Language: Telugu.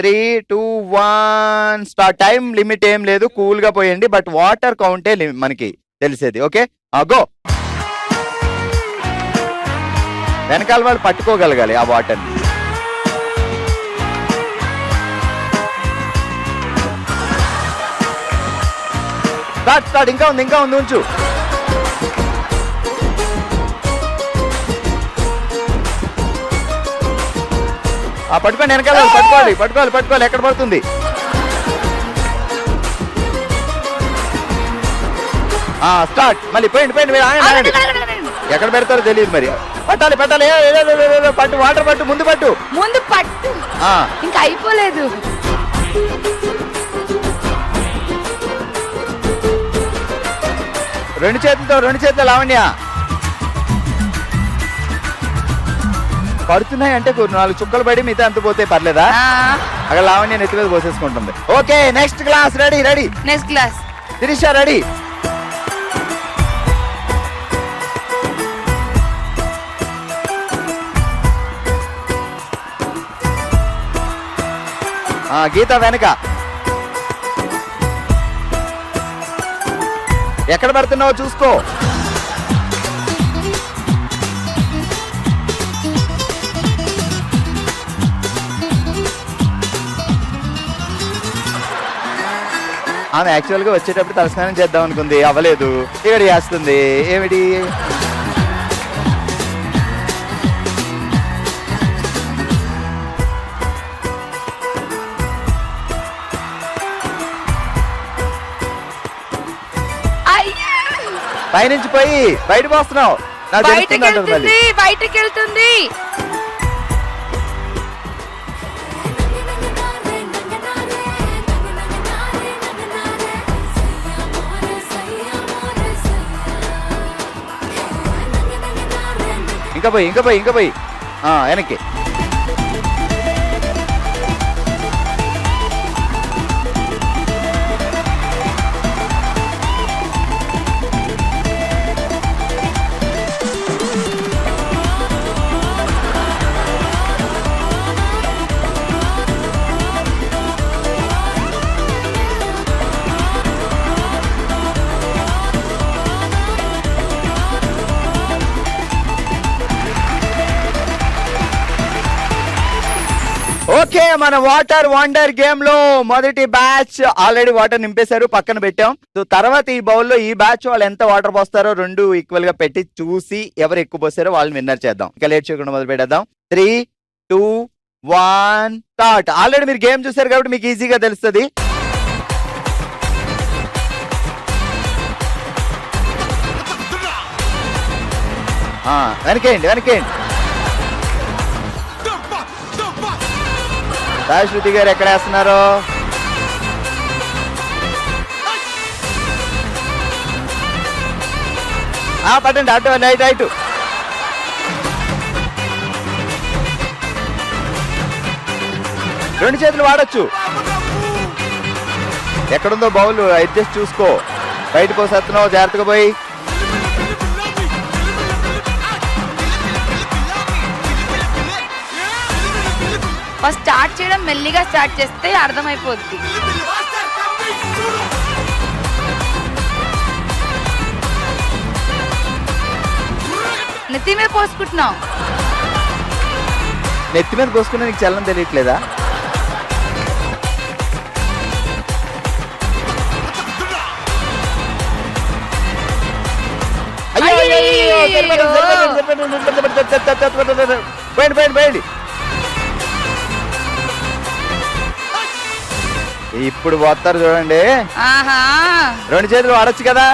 3, 2, 1 స్టార్ట్. టైం లిమిట్ ఏం లేదు, కూల్ గా పోయండి. బట్ వాటర్ కౌంటే మనకి తెలిసేది. Okay, go. వెనకాల వాళ్ళు పట్టుకోగలగాలి ఆ వాటర్ ని. స్టార్ట్. ఇంకా ఉంది ఉంచు. పట్టుకోండి, వెనకాల పట్టుకోవాలి. ఎక్కడ పడుతుంది? స్టార్ట్. మళ్ళీ పోయండి. ఎక్కడ పెడతారో తెలియదు మరి. పట్టాలి. పట్టు, వాటర్ పట్టు, ముందు పట్టు. ఇంకా అయిపోలేదు. రెండు చేతులతో లావణ్య. పడుతున్నాయి అంటే 4 చుక్కలు పడి మిగతా అంత పోతే పర్లేదా? అక్కడ లావణ్య నెత్తి మీద పోసేసుకుంటుంది. Okay, next class. Ready. Next class. Sirisha ready. Geetha వెనక. ఎక్కడ పడుతున్నావో చూసుకో. ఆమె యాక్చువల్ గా వచ్చేటప్పుడు తలస్నానం చేద్దాం అనుకుంది, అవ్వలేదు. ఇక్కడ చేస్తుంది ఏమిటి? పైనుంచి పోయి బయటకు వస్తున్నావు. బయటకి వెళ్తుంది. ఇంకా పోయి వెనక్కి. ఓకే, మన వాటర్ వండర్ గేమ్ లో మొదటి బ్యాచ్ ఆల్రెడీ వాటర్ నింపేశారు, పక్కన పెట్టాం. సో తర్వాత ఈ బౌల్లో ఈ బ్యాచ్ వాళ్ళు ఎంత వాటర్ పోస్తారో 2 ఈక్వల్ గా పెట్టి చూసి ఎవరు ఎక్కువ పోస్తారో వాళ్ళని విన్నర్ చేద్దాం. ఇక లేట్ చేయకుండా మొదలు పెట్టేద్దాం. 3, 2, 1 స్టార్ట్. ఆల్రెడీ మీరు గేమ్ చూసారు కాబట్టి మీకు ఈజీగా తెలుస్తుంది. వెనకేయండి. శృతి గారు ఎక్కడ వేస్తున్నారు? పట్టండి, అటు రైట్. రెండు చేతులు వాడచ్చు. ఎక్కడుందో బౌల్ అడ్జస్ట్ చూసుకో. బయట పోసేస్తున్నావు, జాగ్రత్తగా పోయి. ఫస్ట్ స్టార్ట్ చేయడం మెల్లిగా స్టార్ట్ చేస్తే అర్థమైపోద్ది. నెత్తి మీద పోసుకుంటున్నావు. నెత్తి మీద పోసుకున్నా నీకు చల్లం తెలియట్లేదా? పోయండి. ఇప్పుడు పోతారు చూడండి. 2 చేతులు వాడచ్చు కదా.